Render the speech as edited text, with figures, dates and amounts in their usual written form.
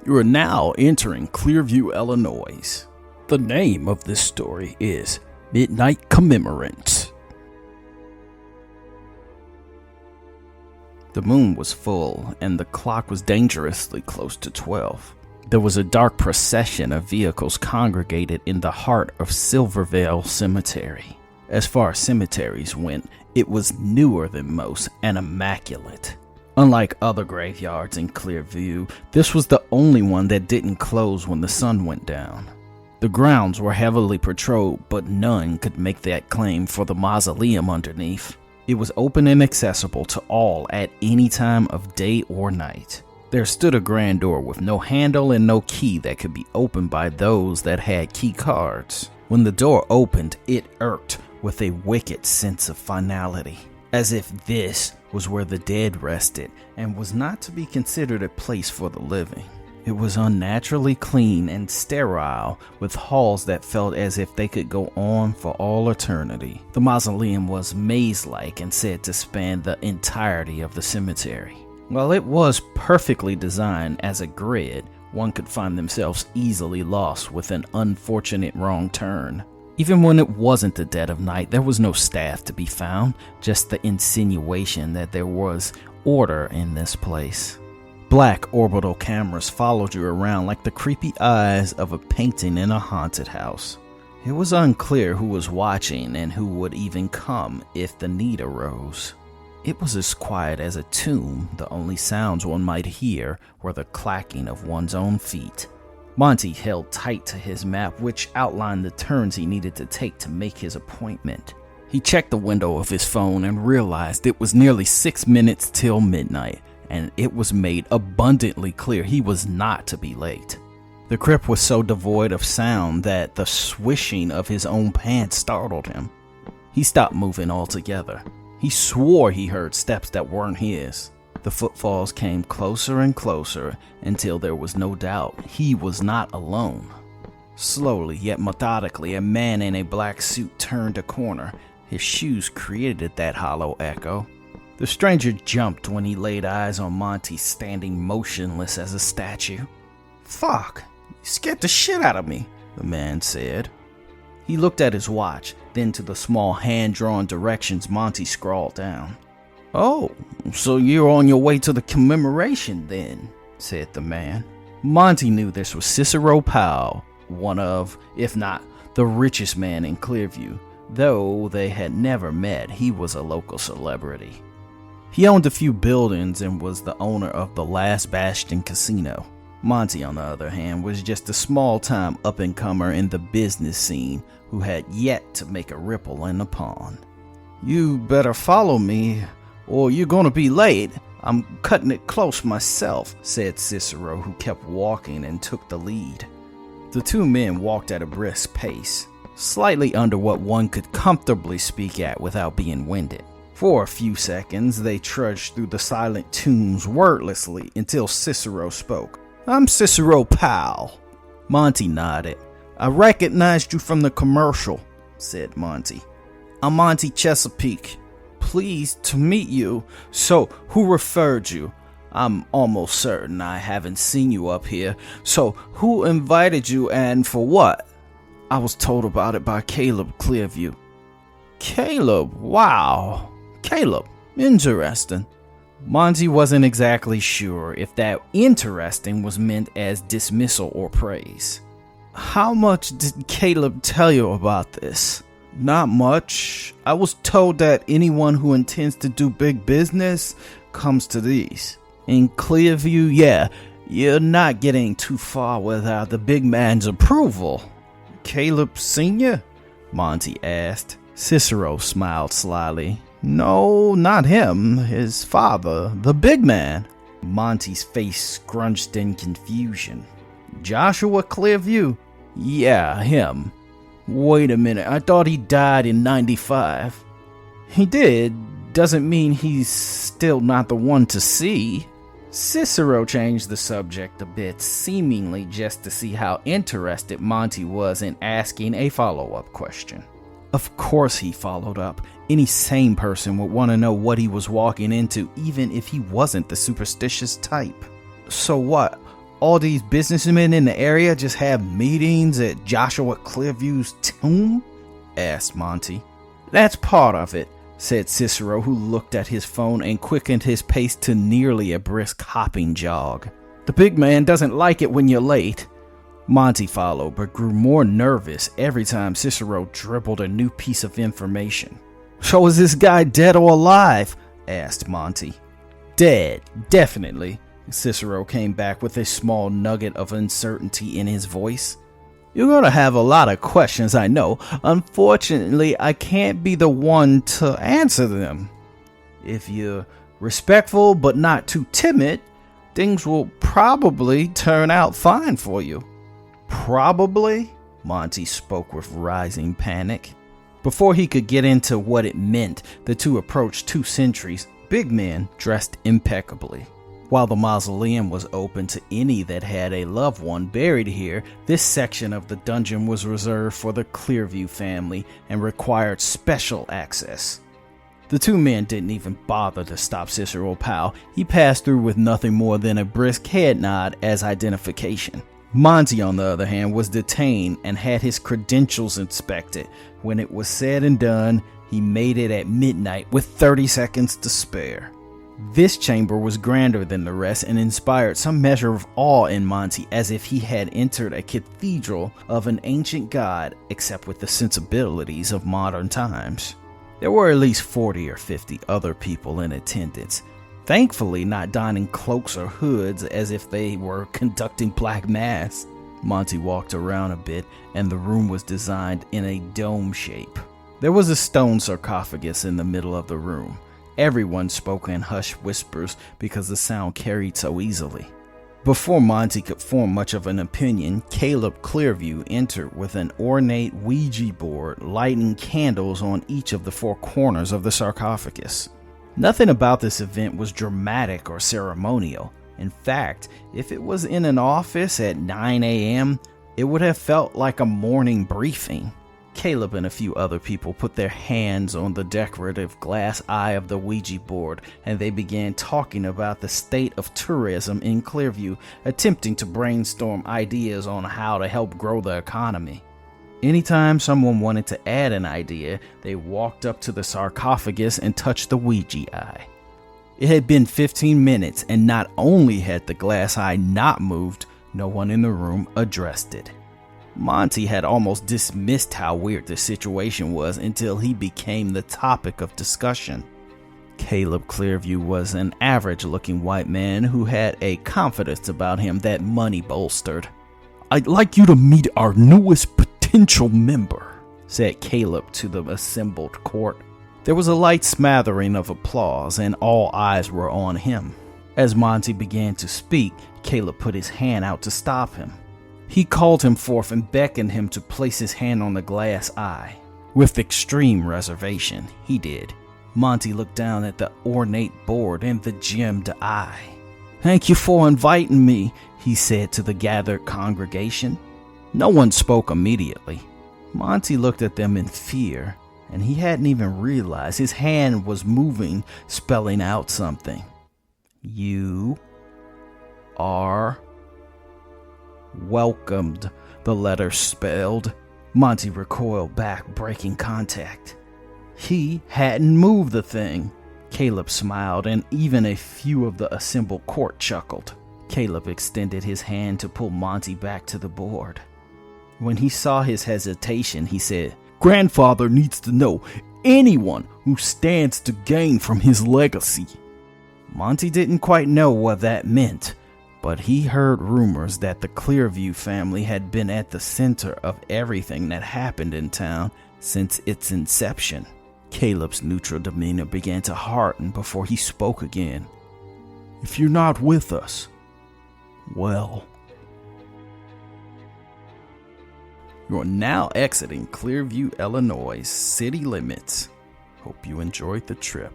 You are now entering Clearview, Illinois. The name of this story is Midnight Commemorants. The moon was full, and the clock was dangerously close to 12. There was a dark procession of vehicles congregated in the heart of Vale Cemetery. As far as cemeteries went, it was newer than most and immaculate. Unlike other graveyards in Clearview, this was the only one that didn't close when the sun went down. The grounds were heavily patrolled, but none could make that claim for the mausoleum underneath. It was open and accessible to all at any time of day or night. There stood a grand door with no handle and no key that could be opened by those that had key cards. When the door opened, it irked with a wicked sense of finality, as if this was where the dead rested and was not to be considered a place for the living. It was unnaturally clean and sterile, with halls that felt as if they could go on for all eternity. The mausoleum was maze-like and said to span the entirety of the cemetery. While it was perfectly designed as a grid, one could find themselves easily lost with an unfortunate wrong turn. Even when it wasn't the dead of night, there was no staff to be found, just the insinuation that there was order in this place. Black orbital cameras followed you around like the creepy eyes of a painting in a haunted house. It was unclear who was watching and who would even come if the need arose. It was as quiet as a tomb. The only sounds one might hear were the clacking of one's own feet. Monty held tight to his map, which outlined the turns he needed to take to make his appointment. He checked the window of his phone and realized it was nearly 6 minutes till midnight, and it was made abundantly clear he was not to be late. The crypt was so devoid of sound that the swishing of his own pants startled him. He stopped moving altogether. He swore he heard steps that weren't his. The footfalls came closer and closer until there was no doubt he was not alone. Slowly yet methodically, a man in a black suit turned a corner. His shoes created that hollow echo. The stranger jumped when he laid eyes on Monty standing motionless as a statue. "Fuck, you scared the shit out of me," the man said. He looked at his watch, then to the small hand-drawn directions Monty scrawled down. "Oh, so you're on your way to the commemoration then," said the man. Monty knew this was Cicero Powell, one of, if not the richest man in Clearview. Though they had never met, he was a local celebrity. He owned a few buildings and was the owner of the Last Bastion Casino. Monty, on the other hand, was just a small-time up-and-comer in the business scene who had yet to make a ripple in the pond. "You better follow me, or you're gonna be late. I'm cutting it close myself," said Cicero, who kept walking and took the lead. The two men walked at a brisk pace, slightly under what one could comfortably speak at without being winded. For a few seconds, they trudged through the silent tombs wordlessly until Cicero spoke. "I'm Cicero Powell." Monty nodded. "I recognized you from the commercial," said Monty. "I'm Monty Chesapeake. Pleased to meet you. So, who referred you? I'm almost certain I haven't seen you up here. So, who invited you and for what?" "I was told about it by Caleb Clearview." "Caleb? Wow. Caleb. Interesting." Monty wasn't exactly sure if that interesting was meant as dismissal or praise. "How much did Caleb tell you about this?" "Not much. I was told that anyone who intends to do big business comes to these. In Clearview, yeah, you're not getting too far without the big man's approval." "Caleb Sr.?" Monty asked. Cicero smiled slyly. "No, not him. His father, the big man." Monty's face scrunched in confusion. "Joshua Clearview?" "Yeah, him." "Wait a minute, I thought he died in 95. "He did. Doesn't mean he's still not the one to see." Cicero changed the subject a bit, seemingly just to see how interested Monty was in asking a follow-up question. Of course he followed up. Any sane person would want to know what he was walking into, even if he wasn't the superstitious type. "So what? all these businessmen in the area just have meetings at Joshua Clearview's tomb? Asked Monty. That's part of it, said Cicero, who looked at his phone and quickened his pace to nearly a brisk hopping jog. The big man doesn't like it when you're late. Monty followed, but grew more nervous every time Cicero dribbled a new piece of information. So is this guy dead or alive? Asked Monty. Dead, definitely. Cicero came back with a small nugget of uncertainty in his voice. You're gonna have a lot of questions, I know. Unfortunately, I can't be the one to answer them. If you're respectful but not too timid, things will probably turn out fine for you. Probably? Monty spoke with rising panic. Before he could get into what it meant, the two approached two sentries, big men dressed impeccably. While the mausoleum was open to any that had a loved one buried here, this section of the dungeon was reserved for the Clearview family and required special access. The two men didn't even bother to stop Cicero Powell. He passed through with nothing more than a brisk head nod as identification. Monty, on the other hand, was detained and had his credentials inspected. When it was said and done, he made it at midnight with 30 seconds to spare. This chamber was grander than the rest and inspired some measure of awe in Monty, as if he had entered a cathedral of an ancient god, except with the sensibilities of modern times. There were at least 40 or 50 other people in attendance, thankfully not donning cloaks or hoods as if they were conducting black mass. Monty walked around a bit, and the room was designed in a dome shape. There was a stone sarcophagus in the middle of the room. Everyone spoke in hushed whispers because the sound carried so easily. Before Monty could form much of an opinion, Caleb Clearview entered with an ornate Ouija board, lighting candles on each of the four corners of the sarcophagus. Nothing about this event was dramatic or ceremonial. In fact, if it was in an office at 9 a.m., it would have felt like a morning briefing. Caleb and a few other people put their hands on the decorative glass eye of the Ouija board, and they began talking about the state of tourism in Clearview, attempting to brainstorm ideas on how to help grow the economy. Anytime someone wanted to add an idea, they walked up to the sarcophagus and touched the Ouija eye. It had been 15 minutes, and not only had the glass eye not moved, no one in the room addressed it. Monty had almost dismissed how weird the situation was until he became the topic of discussion. Caleb Clearview was an average-looking white man who had a confidence about him that money bolstered. "I'd like you to meet our newest potential member," said Caleb to the assembled court. There was a light smattering of applause, and all eyes were on him. As Monty began to speak, Caleb put his hand out to stop him. He called him forth and beckoned him to place his hand on the glass eye. With extreme reservation, he did. Monty looked down at the ornate board and the gemmed eye. "Thank you for inviting me," he said to the gathered congregation. No one spoke immediately. Monty looked at them in fear, and he hadn't even realized his hand was moving, spelling out something. "You are welcomed," the letter spelled. Monty recoiled back, breaking contact. He hadn't moved the thing. Caleb smiled, and even a few of the assembled court chuckled. Caleb extended his hand to pull Monty back to the board. When he saw his hesitation, he said, "Grandfather needs to know anyone who stands to gain from his legacy." Monty didn't quite know what that meant, but he heard rumors that the Clearview family had been at the center of everything that happened in town since its inception. Caleb's neutral demeanor began to harden before he spoke again. "If you're not with us, well..." You're now exiting Clearview, Illinois city limits. Hope you enjoyed the trip.